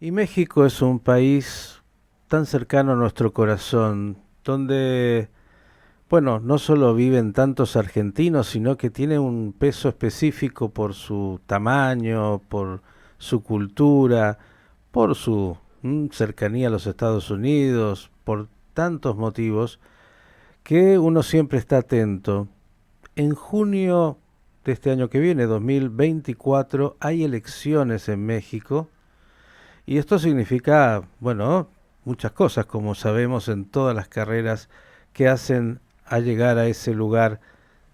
Y México es un país tan cercano a nuestro corazón, donde, bueno, no solo viven tantos argentinos, sino que tiene un peso específico por su tamaño, por su cultura, por su cercanía a los Estados Unidos, por tantos motivos, que uno siempre está atento. En junio de este año que viene, 2024, hay elecciones en México. Y esto significa, bueno, muchas cosas, como sabemos en todas las carreras que hacen a llegar a ese lugar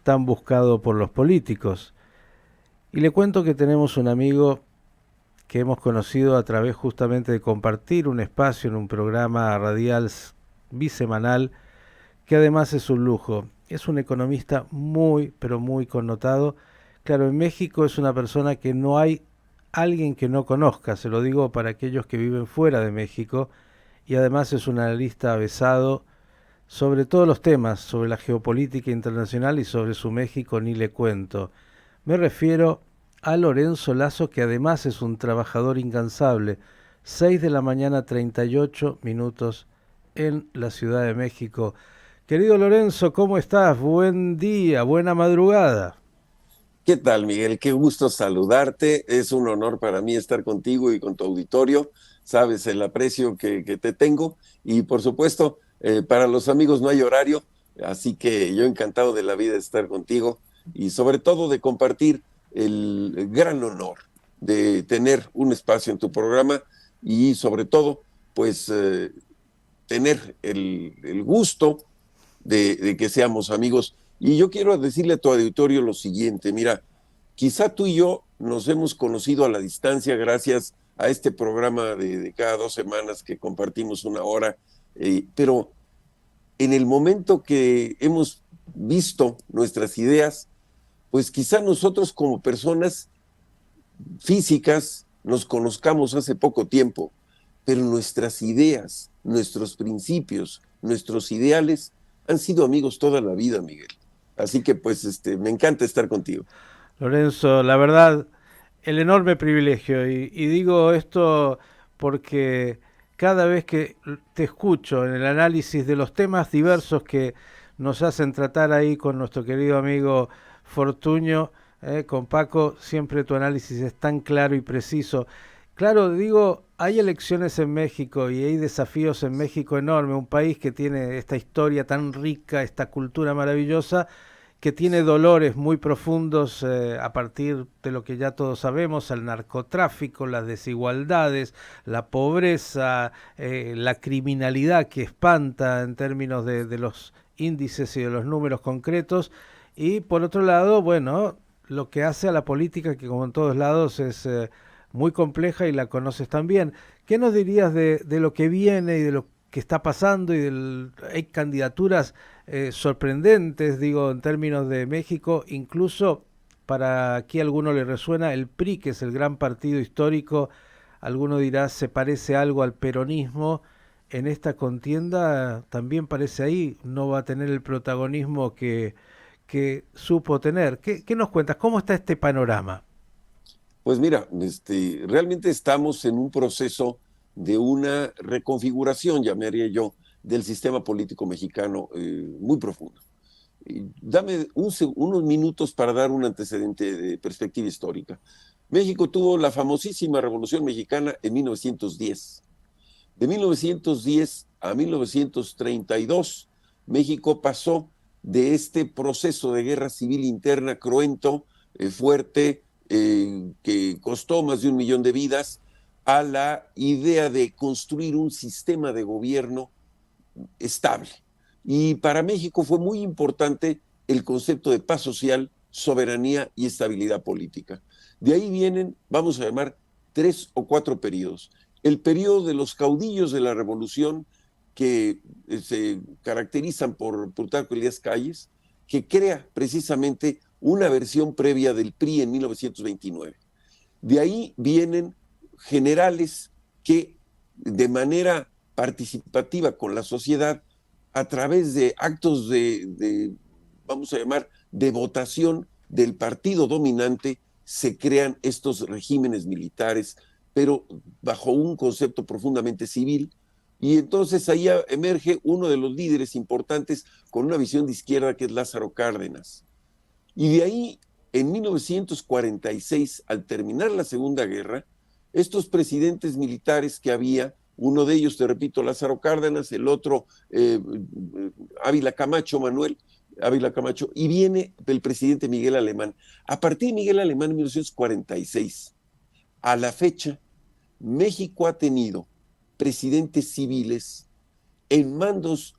tan buscado por los políticos. Y le cuento que tenemos un amigo que hemos conocido a través justamente de compartir un espacio en un programa radial bisemanal, que además es un lujo. Es un economista muy, pero muy connotado. Claro, en México es una persona que no hay alguien que no conozca, se lo digo para aquellos que viven fuera de México, y además es un analista avesado sobre todos los temas, sobre la geopolítica internacional y sobre su México ni le cuento. Me refiero a Lorenzo Lazo, que además es un trabajador incansable. 6 de la mañana, 38 minutos en la Ciudad de México. Querido Lorenzo, ¿cómo estás? Buen día, buena madrugada. ¿Qué tal, Miguel? Qué gusto saludarte. Es un honor para mí estar contigo y con tu auditorio. Sabes el aprecio que te tengo. Y por supuesto, para los amigos no hay horario, así que yo encantado de la vida de estar contigo y sobre todo de compartir el gran honor de tener un espacio en tu programa y sobre todo, pues, tener el gusto de que seamos amigos. Y yo quiero decirle a tu auditorio lo siguiente, mira, quizá tú y yo nos hemos conocido a la distancia gracias a este programa de cada 2 semanas que compartimos una hora, pero en el momento que hemos visto nuestras ideas, pues quizá nosotros como personas físicas nos conozcamos hace poco tiempo, pero nuestras ideas, nuestros principios, nuestros ideales han sido amigos toda la vida, Miguel. Así que pues me encanta estar contigo. Lorenzo, la verdad, el enorme privilegio, y digo esto porque cada vez que te escucho en el análisis de los temas diversos que nos hacen tratar ahí con nuestro querido amigo Fortuño, con Paco, siempre tu análisis es tan claro y preciso. Claro, digo, hay elecciones en México y hay desafíos en México enormes, un país que tiene esta historia tan rica, esta cultura maravillosa, que tiene dolores muy profundos a partir de lo que ya todos sabemos, el narcotráfico, las desigualdades, la pobreza, la criminalidad que espanta en términos de los índices y de los números concretos. Y por otro lado, bueno, lo que hace a la política, que como en todos lados es muy compleja y la conoces también. ¿Qué nos dirías de lo que viene y de lo que está pasando? Hay candidaturas sorprendentes, digo, en términos de México, incluso para aquí a alguno le resuena el PRI, que es el gran partido histórico, alguno dirá se parece algo al peronismo. En esta contienda también parece ahí, no va a tener el protagonismo que supo tener. ¿Qué nos cuentas? ¿Cómo está este panorama? Pues mira, realmente estamos en un proceso de una reconfiguración, llamaría yo, del sistema político mexicano muy profundo. Dame unos minutos para dar un antecedente de perspectiva histórica. México tuvo la famosísima Revolución Mexicana en 1910. De 1910 a 1932, México pasó de este proceso de guerra civil interna cruento, fuerte, que costó más de 1 millón de vidas, a la idea de construir un sistema de gobierno estable. Y para México fue muy importante el concepto de paz social, soberanía y estabilidad política. De ahí vienen, vamos a llamar, 3 o 4 periodos. El periodo de los caudillos de la revolución, que se caracterizan por Plutarco Elías Calles, que crea precisamente una versión previa del PRI en 1929. De ahí vienen generales que de manera participativa con la sociedad, a través de actos vamos a llamar, de votación del partido dominante, se crean estos regímenes militares pero bajo un concepto profundamente civil. Y entonces ahí emerge uno de los líderes importantes con una visión de izquierda, que es Lázaro Cárdenas. Y de ahí, en 1946, al terminar la Segunda Guerra, estos presidentes militares que había, uno de ellos, te repito, Lázaro Cárdenas, el otro, Ávila Camacho, Manuel Ávila Camacho, y viene el presidente Miguel Alemán. A partir de Miguel Alemán, en 1946, a la fecha, México ha tenido presidentes civiles en mandos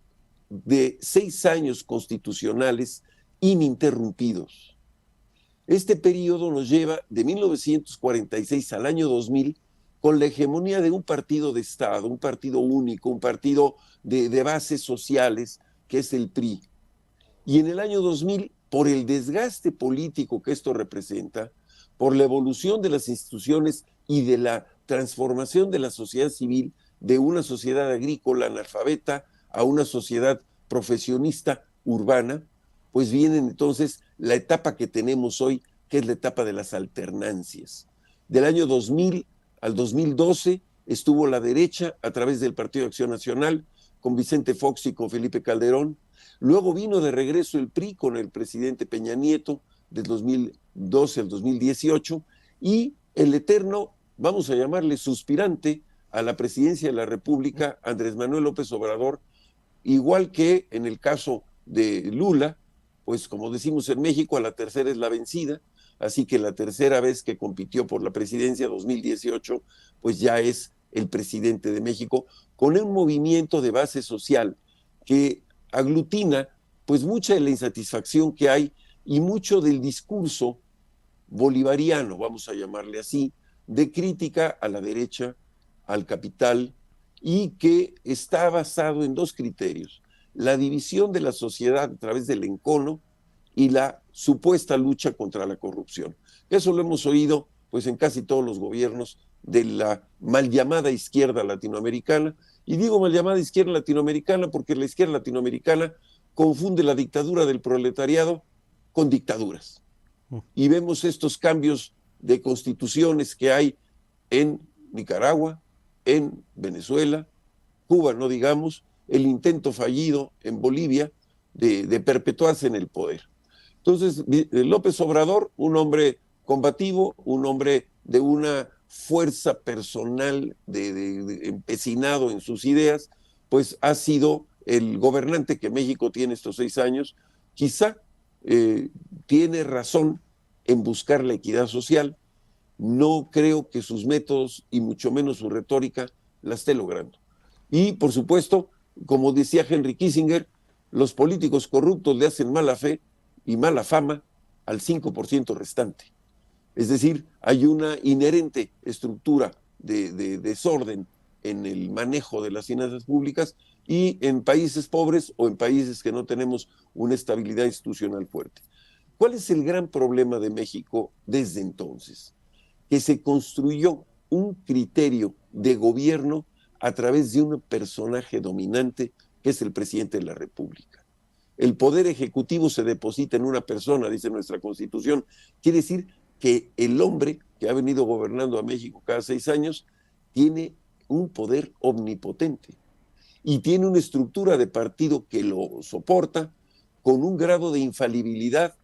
de 6 años constitucionales ininterrumpidos. Este periodo nos lleva de 1946 al año 2000 con la hegemonía de un partido de Estado, un partido único, un partido de bases sociales, que es el PRI. Y en el año 2000, por el desgaste político que esto representa, por la evolución de las instituciones y de la transformación de la sociedad civil, de una sociedad agrícola analfabeta a una sociedad profesionista urbana, pues viene entonces la etapa que tenemos hoy, que es la etapa de las alternancias. Del año 2000 al 2012 estuvo la derecha a través del Partido de Acción Nacional, con Vicente Fox y con Felipe Calderón. Luego vino de regreso el PRI con el presidente Peña Nieto del 2012 al 2018 y el eterno, vamos a llamarle suspirante, a la presidencia de la República, Andrés Manuel López Obrador, igual que en el caso de Lula, pues como decimos en México, a la tercera es la vencida, así que la tercera vez que compitió por la presidencia, 2018, pues ya es el presidente de México, con un movimiento de base social que aglutina pues mucha de la insatisfacción que hay y mucho del discurso bolivariano, vamos a llamarle así, de crítica a la derecha, al capital, y que está basado en dos criterios: la división de la sociedad a través del encono y la supuesta lucha contra la corrupción. Eso lo hemos oído pues en casi todos los gobiernos de la mal llamada izquierda latinoamericana, y digo mal llamada izquierda latinoamericana porque la izquierda latinoamericana confunde la dictadura del proletariado con dictaduras. Y vemos estos cambios de constituciones que hay en Nicaragua, en Venezuela, Cuba, no digamos, el intento fallido en Bolivia de perpetuarse en el poder. Entonces, López Obrador, un hombre combativo, un hombre de una fuerza personal, empecinado en sus ideas, pues ha sido el gobernante que México tiene estos 6 años. Quizá tiene razón en buscar la equidad social. No creo que sus métodos y mucho menos su retórica la esté logrando. Y por supuesto, como decía Henry Kissinger, los políticos corruptos le hacen mala fe y mala fama al 5% restante. Es decir, hay una inherente estructura de desorden en el manejo de las finanzas públicas, y en países pobres o en países que no tenemos una estabilidad institucional fuerte. ¿Cuál es el gran problema de México desde entonces? Que se construyó un criterio de gobierno a través de un personaje dominante que es el presidente de la República. El poder ejecutivo se deposita en una persona, dice nuestra Constitución. Quiere decir que el hombre que ha venido gobernando a México cada 6 años tiene un poder omnipotente y tiene una estructura de partido que lo soporta con un grado de infalibilidad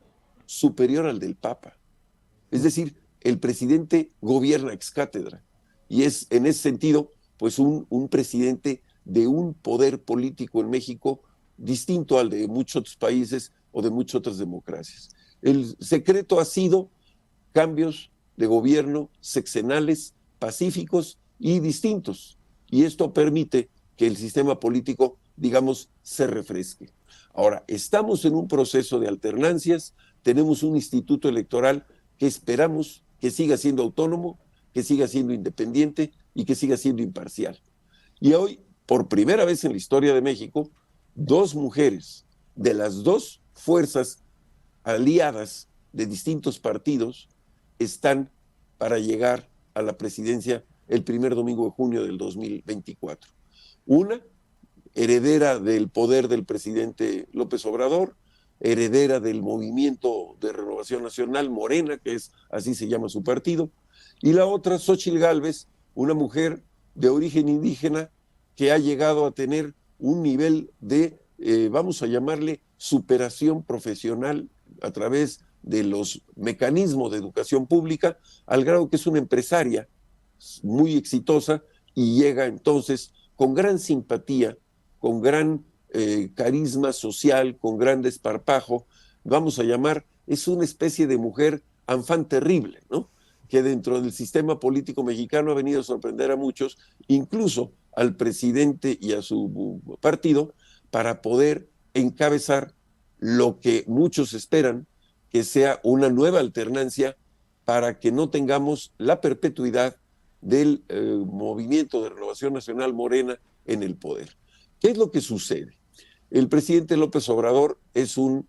superior al del Papa. Es decir, el presidente gobierna ex cátedra y es en ese sentido pues un presidente de un poder político en México distinto al de muchos otros países o de muchas otras democracias. El secreto ha sido cambios de gobierno sexenales, pacíficos y distintos, y esto permite que el sistema político, digamos, se refresque. Ahora, estamos en un proceso de alternancias, tenemos un instituto electoral que esperamos que siga siendo autónomo, que siga siendo independiente y que siga siendo imparcial. Y hoy, por primera vez en la historia de México, 2 mujeres de las 2 fuerzas aliadas de distintos partidos están para llegar a la presidencia el primer domingo de junio del 2024. Una, heredera del poder del presidente López Obrador, heredera del Movimiento de Renovación Nacional, Morena, que es así se llama su partido, y la otra, Xóchitl Gálvez, una mujer de origen indígena que ha llegado a tener un nivel de, vamos a llamarle, superación profesional a través de los mecanismos de educación pública, al grado que es una empresaria muy exitosa y llega entonces con gran simpatía, con gran carisma social, con gran desparpajo, vamos a llamar, es una especie de mujer enfant terrible, ¿no? Que dentro del sistema político mexicano ha venido a sorprender a muchos, incluso al presidente y a su partido, para poder encabezar lo que muchos esperan que sea una nueva alternancia para que no tengamos la perpetuidad del movimiento de renovación nacional Morena en el poder. ¿Qué es lo que sucede? El presidente López Obrador es un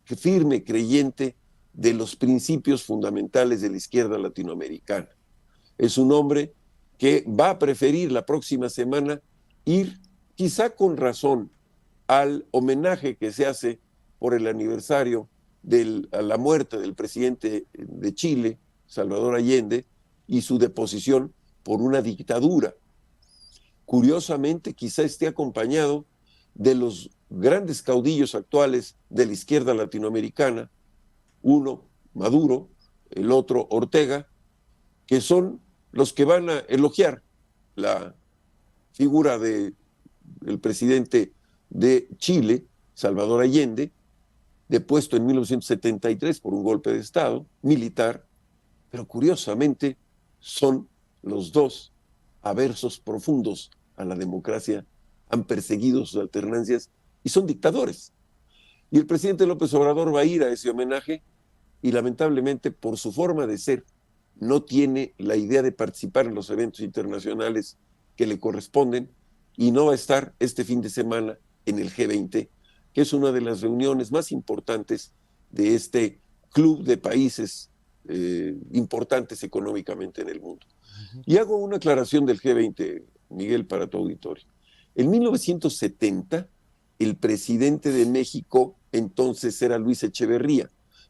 firme creyente de los principios fundamentales de la izquierda latinoamericana. Es un hombre que va a preferir la próxima semana ir, quizá con razón, al homenaje que se hace por el aniversario a la muerte del presidente de Chile, Salvador Allende, y su deposición por una dictadura. Curiosamente, quizá esté acompañado de los grandes caudillos actuales de la izquierda latinoamericana, uno Maduro, el otro Ortega, que son los que van a elogiar la figura del presidente de Chile, Salvador Allende, depuesto en 1973 por un golpe de Estado militar, pero curiosamente son los dos aversos profundos a la democracia, han perseguido sus alternancias y son dictadores. Y el presidente López Obrador va a ir a ese homenaje y lamentablemente por su forma de ser no tiene la idea de participar en los eventos internacionales que le corresponden y no va a estar este fin de semana en el G20, que es una de las reuniones más importantes de este club de países importantes económicamente en el mundo. Y hago una aclaración del G20, Miguel, para tu auditorio. En 1970, el presidente de México entonces era Luis Echeverría,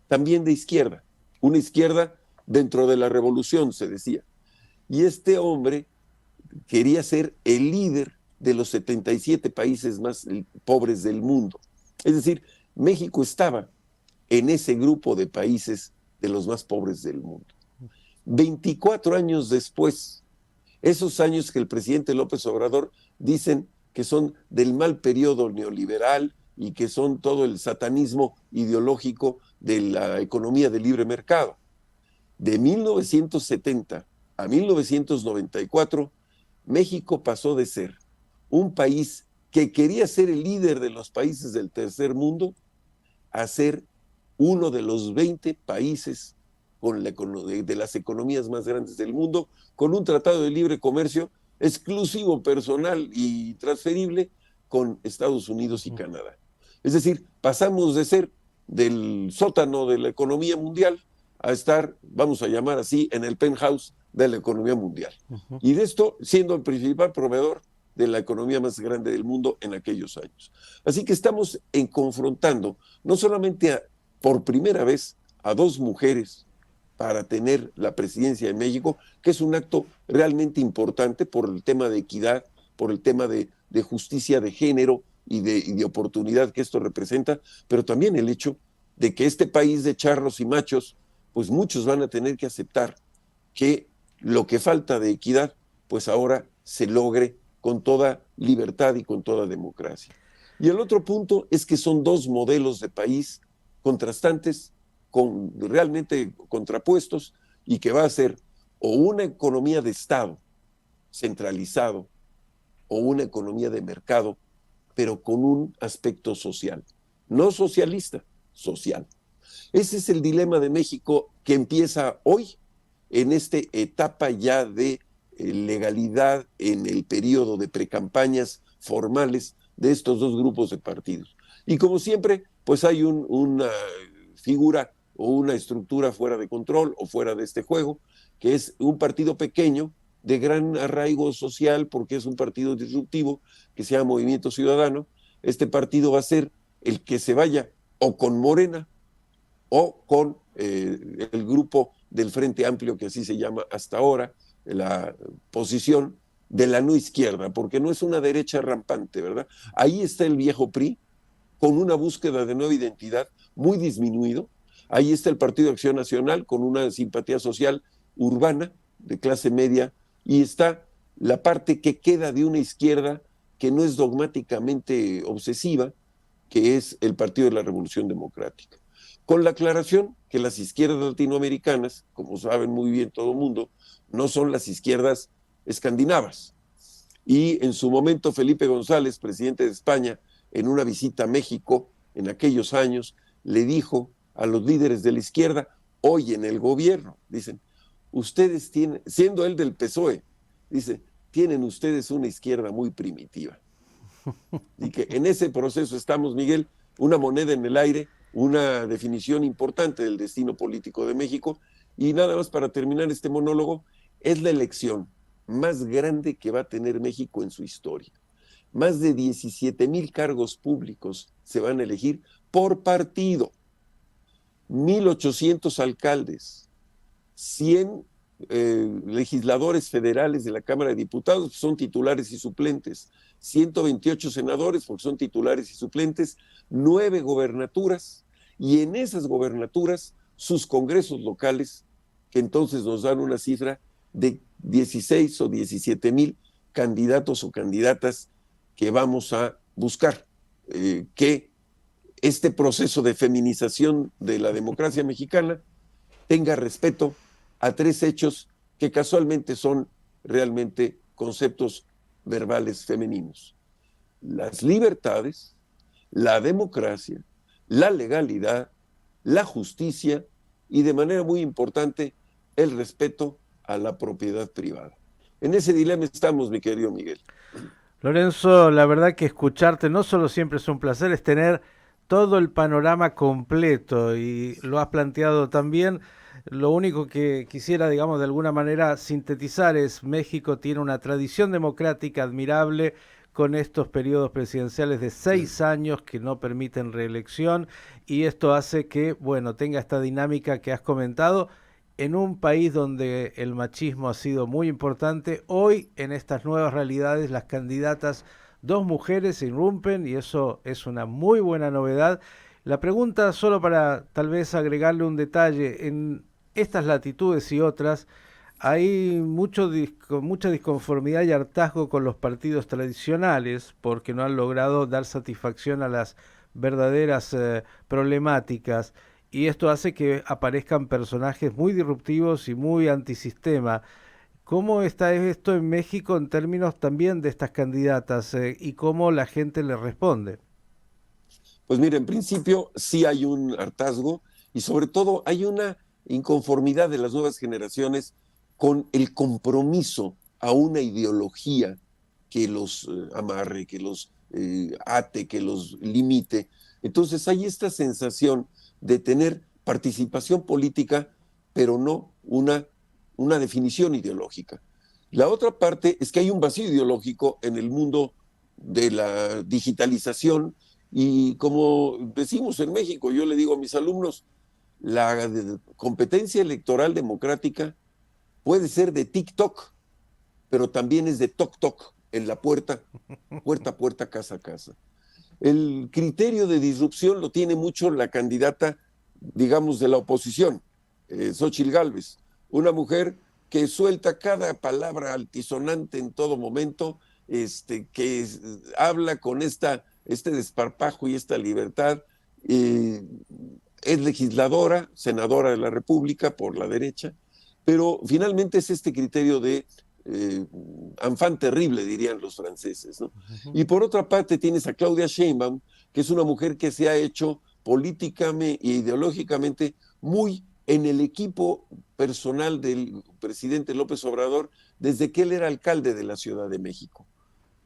también de izquierda, una izquierda dentro de la revolución, se decía. Y este hombre quería ser el líder de los 77 países más pobres del mundo. Es decir, México estaba en ese grupo de países de los más pobres del mundo. 24 años después, esos años que el presidente López Obrador dicen que son del mal periodo neoliberal y que son todo el satanismo ideológico de la economía de libre mercado. De 1970 a 1994, México pasó de ser un país que quería ser el líder de los países del tercer mundo a ser uno de los 20 países de las economías más grandes del mundo, con un tratado de libre comercio exclusivo, personal y transferible con Estados Unidos y Canadá. Es decir, pasamos de ser del sótano de la economía mundial a estar, vamos a llamar así, en el penthouse de la economía mundial. Y de esto siendo el principal proveedor de la economía más grande del mundo en aquellos años. Así que estamos confrontando no solamente por primera vez a dos mujeres para tener la presidencia de México, que es un acto realmente importante por el tema de equidad, por el tema de justicia de género y de oportunidad que esto representa, pero también el hecho de que este país de charros y machos, pues muchos van a tener que aceptar que lo que falta de equidad, pues ahora se logre con toda libertad y con toda democracia. Y el otro punto es que son dos modelos de país contrastantes, realmente contrapuestos, y que va a ser o una economía de Estado centralizado o una economía de mercado, pero con un aspecto social, no socialista, social. Ese es el dilema de México que empieza hoy en esta etapa ya de legalidad en el periodo de precampañas formales de estos dos grupos de partidos. Y como siempre, pues hay una figura o una estructura fuera de control o fuera de este juego, que es un partido pequeño de gran arraigo social porque es un partido disruptivo que se llama Movimiento Ciudadano. Este partido va a ser el que se vaya o con Morena o con el grupo del Frente Amplio, que así se llama hasta ahora, la posición de la no izquierda, porque no es una derecha rampante, ¿verdad? Ahí está el viejo PRI, con una búsqueda de nueva identidad muy disminuido. Ahí está el Partido de Acción Nacional, con una simpatía social urbana, de clase media, y está la parte que queda de una izquierda que no es dogmáticamente obsesiva, que es el Partido de la Revolución Democrática. Con la aclaración que las izquierdas latinoamericanas, como saben muy bien todo el mundo, no son las izquierdas escandinavas. Y en su momento Felipe González, presidente de España, en una visita a México en aquellos años, le dijo a los líderes de la izquierda, hoy en el gobierno, dicen, ustedes tienen, siendo él del PSOE, dice, tienen ustedes una izquierda muy primitiva. Y que en ese proceso estamos, Miguel, una moneda en el aire, una definición importante del destino político de México. Y nada más para terminar este monólogo, es la elección más grande que va a tener México en su historia. Más de 17,000 cargos públicos se van a elegir por partido, 1,800 alcaldes, 100 legisladores federales de la Cámara de Diputados, son titulares y suplentes, 128 senadores, porque son titulares y suplentes, 9 gobernaturas, y en esas gobernaturas sus congresos locales, que entonces nos dan una cifra de 16 o 17,000 candidatos o candidatas que vamos a buscar, que este proceso de feminización de la democracia mexicana tenga respeto a 3 hechos que casualmente son realmente conceptos verbales femeninos: las libertades, la democracia, la legalidad, la justicia y, de manera muy importante, el respeto a la propiedad privada. En ese dilema estamos, mi querido Miguel. Lorenzo, la verdad que escucharte no solo siempre es un placer, es tener todo el panorama completo y lo has planteado también. Lo único que quisiera, digamos, de alguna manera sintetizar es México tiene una tradición democrática admirable con estos periodos presidenciales de 6 años que no permiten reelección y esto hace que, bueno, tenga esta dinámica que has comentado en un país donde el machismo ha sido muy importante. Hoy, en estas nuevas realidades, las candidatas, dos mujeres, se irrumpen y eso es una muy buena novedad. La pregunta, solo para tal vez agregarle un detalle, en estas latitudes y otras, hay mucha disconformidad y hartazgo con los partidos tradicionales porque no han logrado dar satisfacción a las verdaderas problemáticas y esto hace que aparezcan personajes muy disruptivos y muy antisistema. ¿Cómo está esto en México en términos también de estas candidatas y cómo la gente le responde? Pues mira, en principio sí hay un hartazgo y sobre todo hay una inconformidad de las nuevas generaciones con el compromiso a una ideología que los amarre, que los ate, que los limite. Entonces hay esta sensación de tener participación política, pero no una definición ideológica. La otra parte es que hay un vacío ideológico en el mundo de la digitalización y, como decimos en México, yo le digo a mis alumnos, la competencia electoral democrática puede ser de TikTok, pero también es de toc toc en la puerta, puerta a puerta, casa a casa. El criterio de disrupción lo tiene mucho la candidata, digamos, de la oposición, Xóchitl Gálvez, una mujer que suelta cada palabra altisonante en todo momento, que habla con este desparpajo y esta libertad. Es legisladora, senadora de la República por la derecha, pero finalmente es este criterio de enfant terrible, dirían los franceses, ¿no? Y por otra parte tienes a Claudia Sheinbaum, que es una mujer que se ha hecho políticamente e ideológicamente muy en el equipo personal del presidente López Obrador desde que él era alcalde de la Ciudad de México.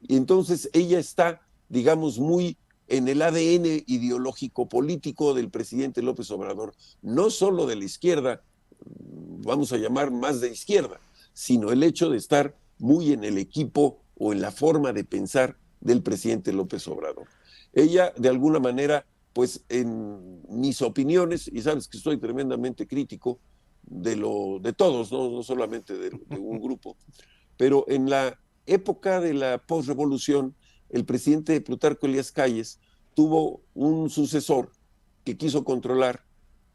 Y entonces ella está, digamos, muy en el ADN ideológico político del presidente López Obrador, no solo de la izquierda, vamos a llamar más de izquierda, sino el hecho de estar muy en el equipo o en la forma de pensar del presidente López Obrador. Ella, de alguna manera, pues en mis opiniones, y sabes que soy tremendamente crítico, de todos, ¿no? No solamente de un grupo. Pero en la época de la posrevolución, el presidente Plutarco Elías Calles tuvo un sucesor que quiso controlar,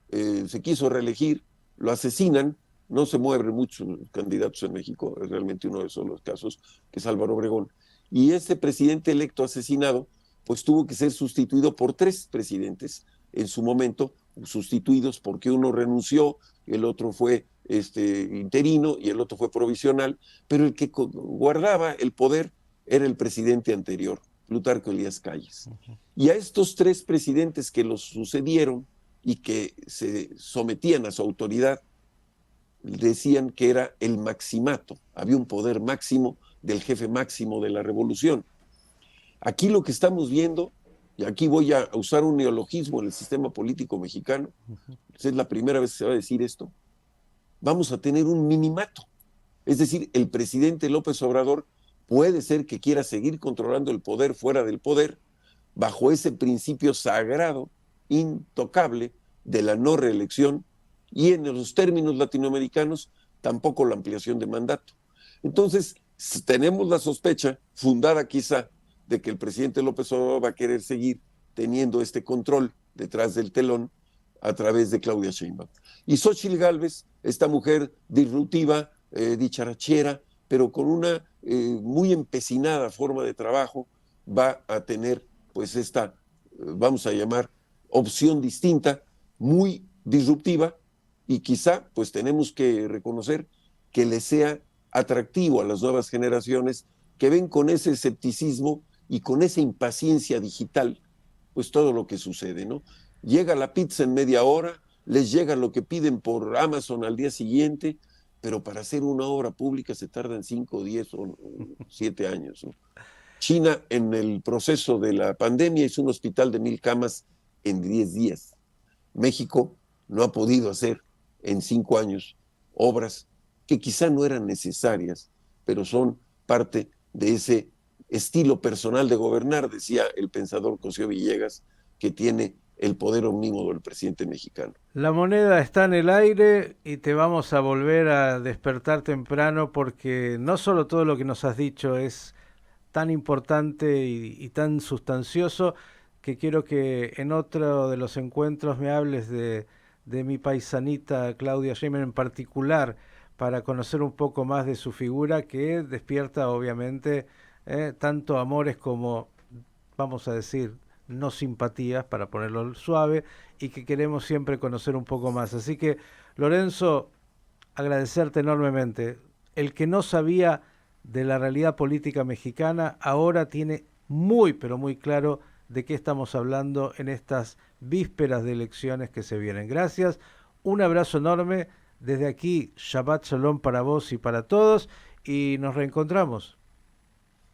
se quiso reelegir, lo asesinan, no se mueven muchos candidatos en México, es realmente uno de esos los casos, que es Álvaro Obregón. Y ese presidente electo asesinado, pues tuvo que ser sustituido por 3 presidentes en su momento, sustituidos porque uno renunció, el otro fue interino y el otro fue provisional, pero el que guardaba el poder era el presidente anterior, Plutarco Elías Calles. Y a estos 3 presidentes que los sucedieron y que se sometían a su autoridad, decían que era el maximato, había un poder máximo del jefe máximo de la revolución. Aquí lo que estamos viendo, y aquí voy a usar un neologismo en el sistema político mexicano, es la primera vez que se va a decir esto, vamos a tener un minimato. Es decir, el presidente López Obrador puede ser que quiera seguir controlando el poder fuera del poder, bajo ese principio sagrado, intocable, de la no reelección, y en los términos latinoamericanos, tampoco la ampliación de mandato. Entonces, tenemos la sospecha, fundada quizá, de que el presidente López Obrador va a querer seguir teniendo este control detrás del telón a través de Claudia Sheinbaum. Y Xóchitl Gálvez, esta mujer disruptiva, dicharachera, pero con una muy empecinada forma de trabajo, va a tener pues esta, vamos a llamar, opción distinta, muy disruptiva, y quizá pues tenemos que reconocer que le sea atractivo a las nuevas generaciones que ven con ese escepticismo y con esa impaciencia digital pues todo lo que sucede, ¿no? Llega la pizza en media hora, les llega lo que piden por Amazon al día siguiente, pero para hacer una obra pública se tardan 5, 10 o 7 años, ¿no? China, en el proceso de la pandemia, hizo un hospital de 1,000 camas en 10 días. México no ha podido hacer en 5 años obras que quizá no eran necesarias, pero son parte de ese estilo personal de gobernar, decía el pensador Cosío Villegas, que tiene el poder omnímodo del presidente mexicano. La moneda está en el aire y te vamos a volver a despertar temprano porque no solo todo lo que nos has dicho es tan importante y tan sustancioso que quiero que en otro de los encuentros me hables de mi paisanita Claudia Sheinbaum en particular para conocer un poco más de su figura que despierta obviamente tanto amores como, vamos a decir, no simpatías, para ponerlo suave, y que queremos siempre conocer un poco más. Así que, Lorenzo, agradecerte enormemente. El que no sabía de la realidad política mexicana ahora tiene muy, pero muy claro de qué estamos hablando en estas vísperas de elecciones que se vienen. Gracias, un abrazo enorme. Desde aquí, Shabbat Shalom para vos y para todos, y nos reencontramos.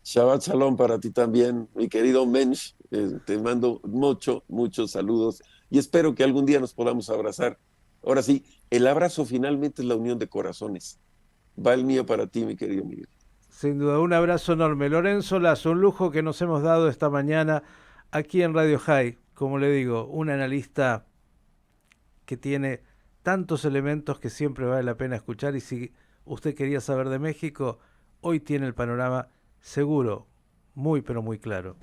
Shabbat Shalom para ti también, mi querido Mensch. Te mando muchos saludos y espero que algún día nos podamos abrazar. Ahora sí, el abrazo finalmente es la unión de corazones. Va el mío para ti, mi querido Miguel. Sin duda, un abrazo enorme. Lorenzo Lazo, un lujo que nos hemos dado esta mañana aquí en Radio High. Como le digo, un analista que tiene tantos elementos que siempre vale la pena escuchar, y si usted quería saber de México, hoy tiene el panorama seguro, muy pero muy claro.